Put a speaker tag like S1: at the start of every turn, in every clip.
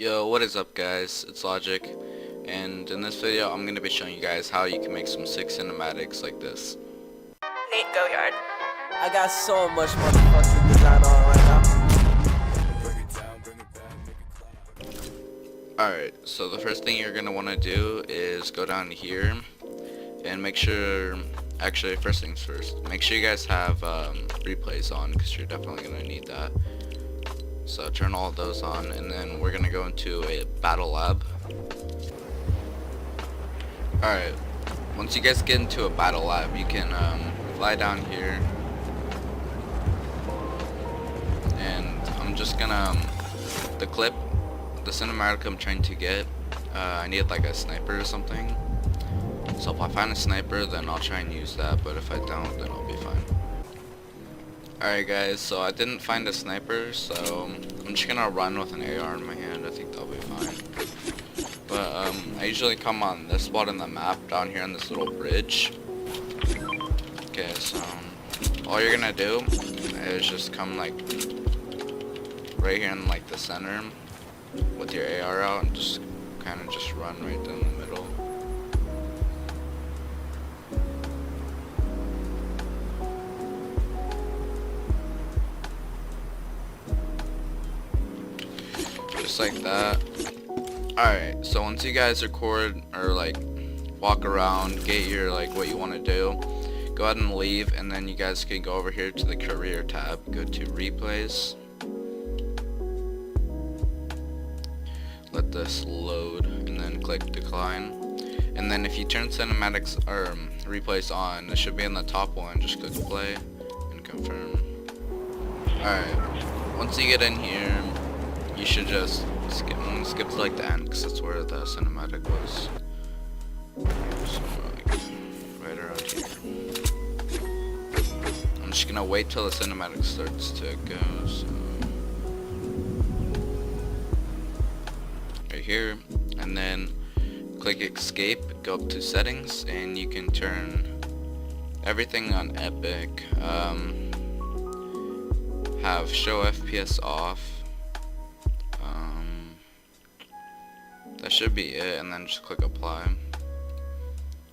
S1: Yo, what is up guys? It's Logic, and in this video I'm going to be showing you guys how you can make some sick cinematics like this.
S2: Nate, go yard. I got so much motherfucking design on right now.
S1: Alright, so the first thing you're going to want to do is go down here and make sure, actually first things first, make sure you guys have replays on because you're definitely going to need that. So turn all of those on, and then we're going to go into a battle lab. Alright, once you guys get into a battle lab, you can fly down here, and I'm just gonna, the clip, the cinematic I'm trying to get, I need like a sniper or something. So if I find a sniper, then I'll try and use that, but if I don't, then I'll be fine. Alright guys, so I didn't find a sniper, so I'm just gonna run with an AR in my hand. I think that'll be fine. But I usually come on this spot on the map down here on this little bridge. Okay, so all you're gonna do is just come like right here in like the center with your AR out and just kind of just run right down the middle. Just like that. Alright, so once you guys record or like walk around, get your like what you want to do, go ahead and leave, and then you guys can go over here to the career tab, go to replays, let this load, and then click decline. And then if you turn cinematics or replays on, it should be in the top one. Just click play and confirm. Alright, once you get in here, you should just skip to like the end, because that's where the cinematic was. So like right around here. I'm just gonna wait till the cinematic starts to go. So right here, and then click escape, go up to settings, and you can turn everything on epic. Have show FPS off. That should be it, and then just click apply,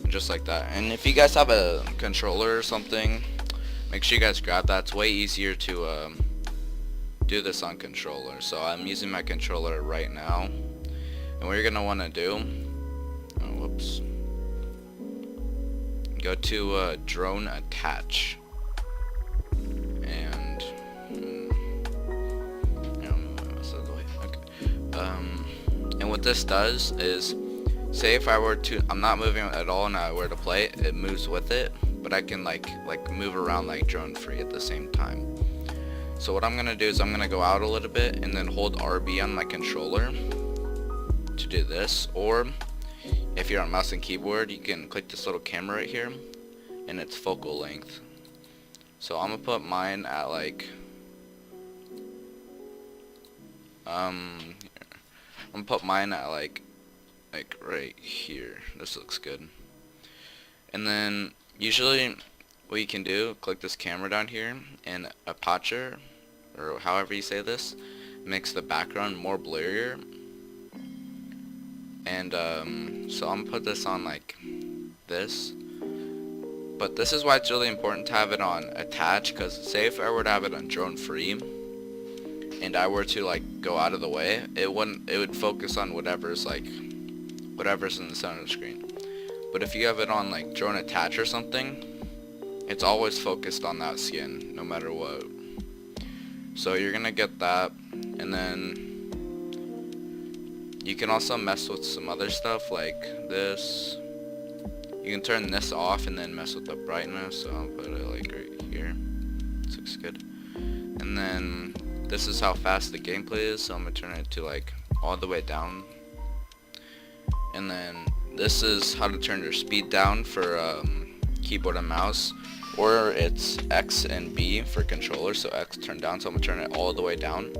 S1: and just like that. And if you guys have a controller or something, make sure you guys grab that. It's way easier to do this on controller. So I'm using my controller right now, and what you're gonna want to do, go to drone attach, and and what this does is, say if I were to, I'm not moving at all and I were to play it, it moves with it, but I can like move around like drone free at the same time. So what I'm gonna do is I'm gonna go out a little bit and then hold RB on my controller to do this, or if you're on mouse and keyboard, you can click this little camera right here and it's focal length. So I'm gonna put mine at like I'm gonna put mine at like right here. This looks good. And then usually what you can do, click this camera down here, and aperture, or however you say this, makes the background more blurrier. And so I'm gonna put this on like this. But this is why it's really important to have it on attach, because say if I were to have it on drone free and I were to like go out of the way, it would focus on whatever's in the center of the screen. But if you have it on like drone attach or something, it's always focused on that skin no matter what. So you're gonna get that, and then you can also mess with some other stuff like this. You can turn this off and then mess with the brightness, so I'll put it like right here. This looks good. And then this is how fast the gameplay is, so I'm gonna turn it to like all the way down. And then this is how to turn your speed down for keyboard and mouse, or it's X and B for controller. So X turned down, so I'm gonna turn it all the way down,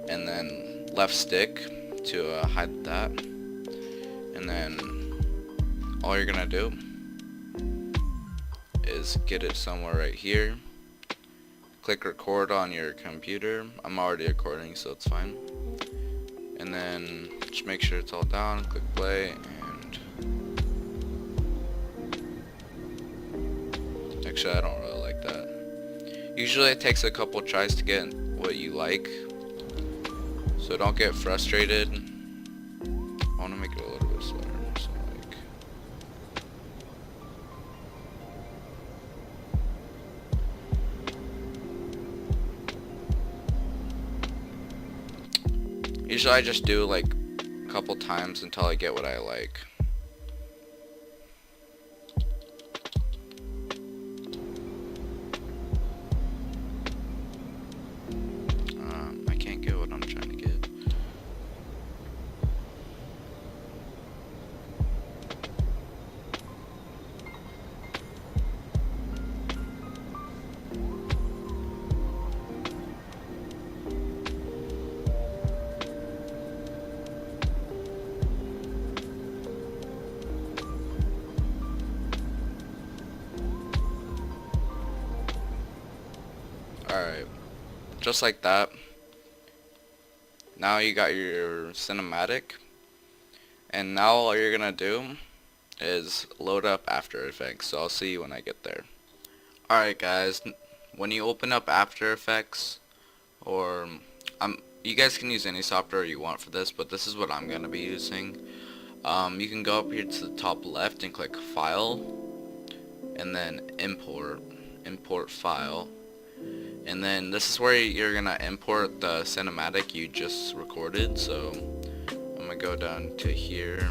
S1: and then left stick to hide that. And then all you're gonna do is get it somewhere right here, click record on your computer. I'm already recording, so it's fine. and then just make sure it's all down, click play, and actually I don't really like that. Usually it takes a couple tries to get what you like, so don't get frustrated. I want to make it a little bit slower, so like usually I just do like a couple times until I get what I like. I can't get what I'm trying to get. Alright, just like that. Now you got your cinematic, and now all you're gonna do is load up After Effects, so I'll see you when I get there. Alright guys, when you open up After Effects, or you guys can use any software you want for this, but this is what I'm gonna be using. You can go up here to the top left and click File, and then Import File. And then this is where you're gonna import the cinematic you just recorded. So I'm gonna go down to here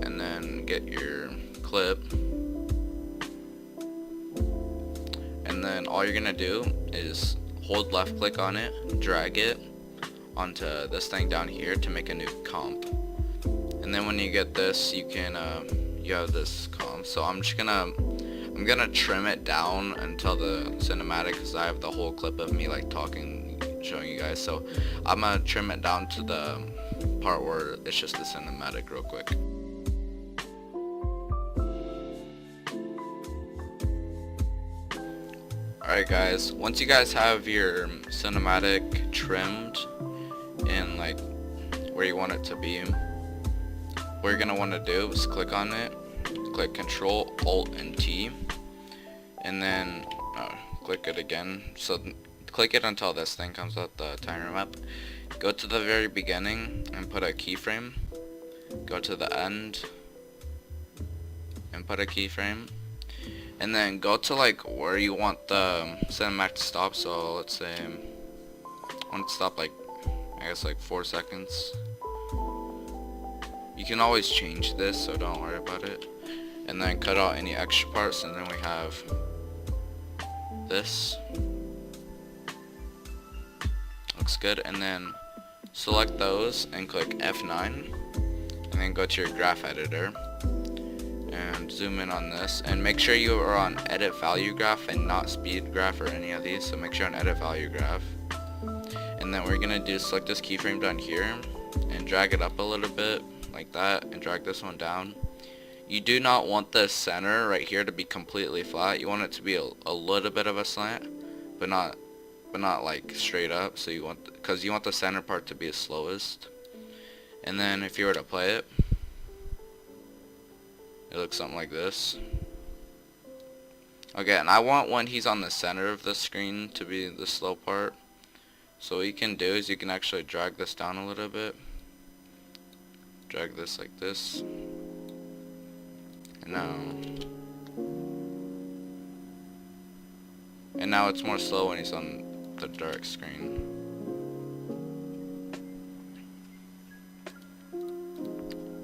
S1: and then get your clip, and then all you're gonna do is hold left click on it, drag it onto this thing down here to make a new comp. And then when you get this, you can you have this comp. So I'm gonna trim it down until the cinematic, because I have the whole clip of me like talking, showing you guys. So I'm gonna trim it down to the part where it's just the cinematic real quick. Alright guys, once you guys have your cinematic trimmed and like where you want it to be, what you're gonna want to do is click on it, click Control Alt and T, and then click it again. So click it until this thing comes up, the timer map. Go to the very beginning and put a keyframe. Go to the end and put a keyframe. And then go to like where you want the cinematic to stop. So let's say I want it to stop like, I guess like 4 seconds. You can always change this, so don't worry about it. And then cut out any extra parts, and then we have this. Looks good. And then select those and click F9, and then go to your graph editor and zoom in on this, and make sure you are on edit value graph and not speed graph or any of these. So make sure on edit value graph, and then what we're gonna do is select this keyframe down here and drag it up a little bit like that, and drag this one down. You do not want the center right here to be completely flat. You want it to be a little bit of a slant, but not like straight up. So you want, because you want the center part to be the slowest. And then if you were to play it, it looks something like this. Okay, and I want when he's on the center of the screen to be the slow part. So what you can do is you can actually drag this down a little bit. Drag this like this. And now it's more slow when he's on the dark screen.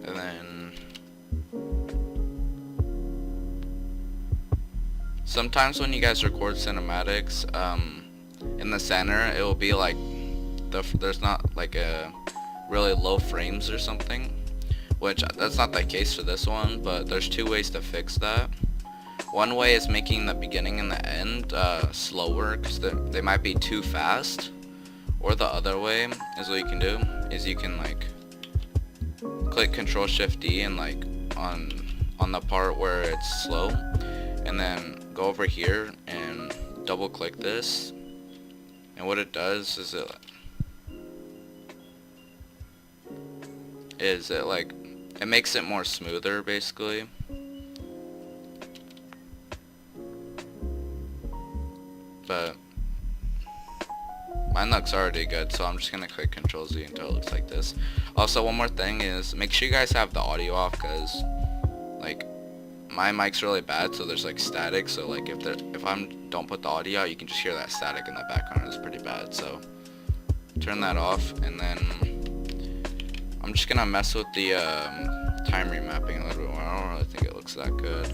S1: And then sometimes when you guys record cinematics, in the center it will be like there's not like a really low frames or something, which that's not the case for this one, but there's two ways to fix that. One way is making the beginning and the end slower, because they might be too fast. Or the other way is what you can do is you can like click Control Shift D and like on the part where it's slow, and then go over here and double click this, and what it does is is it makes it more smoother basically. But mine looks already good, so I'm just gonna click Control Z until it looks like this. Also, one more thing is make sure you guys have the audio off, because like my mic's really bad, so there's like static. So like if I don't put the audio out, you can just hear that static in the background. It's pretty bad. So turn that off, and then I'm just gonna mess with the time remapping a little bit more. I don't really think it looks that good.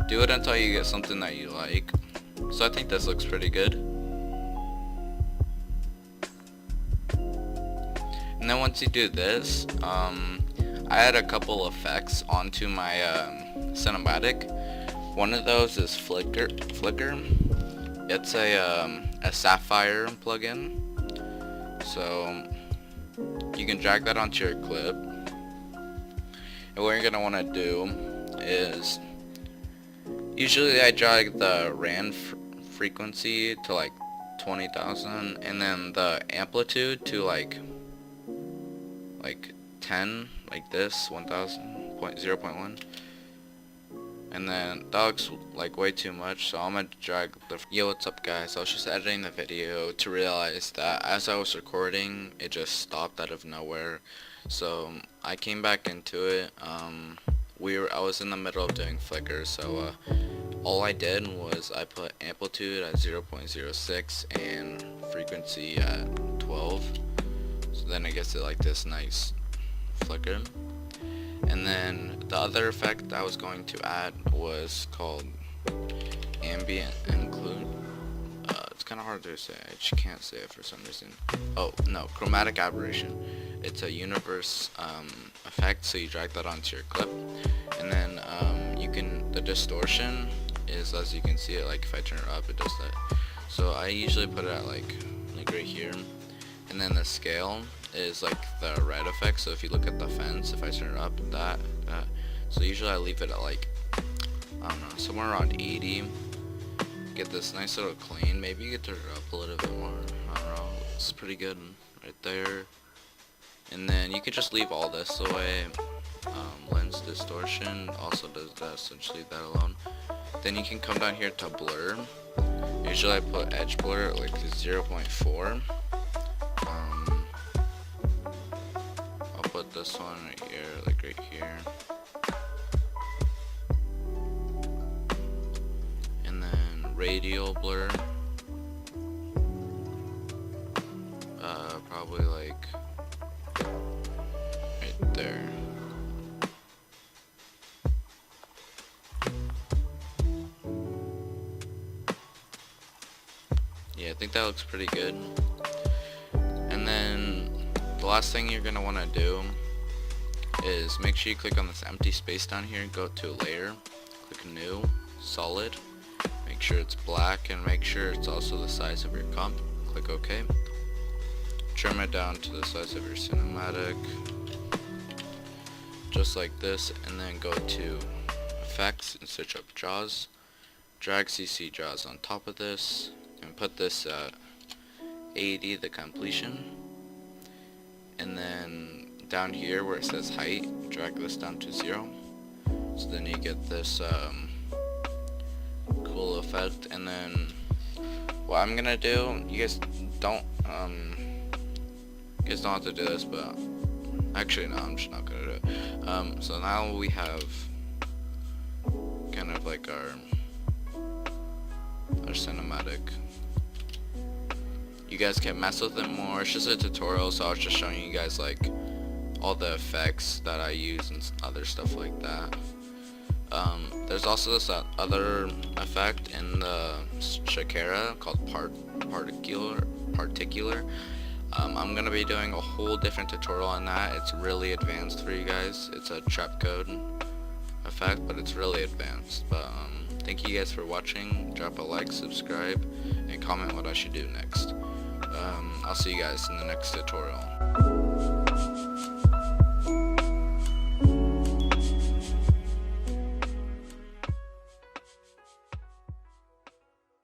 S1: Do it until you get something that you like. So I think this looks pretty good. And then once you do this, I add a couple effects onto my cinematic. One of those is flicker. It's a sapphire plugin. So you can drag that onto your clip. And what you're gonna want to do is, usually I drag the RAN frequency to like 20,000, and then the amplitude to like 10, like this, 0.1. And then that looks like way too much, so I'm gonna drag the... Yo, what's up guys? I was just editing the video to realize that as I was recording, it just stopped out of nowhere. So I came back into it. I was in the middle of doing flickers, so all I did was I put amplitude at 0.06 and frequency at 12. So then it gets it like this nice flicker. And then the other effect I was going to add was called ambient include. It's kind of hard to say. I just can't say it for some reason. Oh no, chromatic aberration. It's a universe effect. So you drag that onto your clip, and then the distortion is, as you can see it, like if I turn it up, it does that. So I usually put it at like right here. And then the scale is like the red effect. So if you look at the fence, if I turn it up, that so usually I leave it at like, I don't know, somewhere around 80. Get this nice little clean. Maybe you could turn it up a little bit more. I don't know, it's pretty good right there. And then you could just leave all this the way. Lens distortion also does that, so just leave that alone. Then you can come down here to blur. Usually I put edge blur at like 0.4. I'll put this one right here, like right here. And then radial blur. Probably like right there. Yeah, I think that looks pretty good. And then the last thing you're going to want to do is make sure you click on this empty space down here, go to layer, click new, solid, make sure it's black, and make sure it's also the size of your comp. Click OK. Trim it down to the size of your cinematic, just like this, and then go to effects and search up jaws. Drag CC jaws on top of this, and put this at 80, the completion. And then down here where it says height, drag this down to 0. So then you get this cool effect. And then what I'm gonna do, you guys don't have to do this, but actually no, I'm just not gonna do it. So now we have kind of like our cinematic. You guys can mess with it more. It's just a tutorial, so I was just showing you guys like all the effects that I use and other stuff like that. There's also this other effect in the Shakira called particular. I'm gonna be doing a whole different tutorial on that. It's really advanced for you guys. It's a trap code effect, but it's really advanced. But thank you guys for watching. Drop a like, subscribe, and comment what I should do next. I'll see you guys in the next tutorial.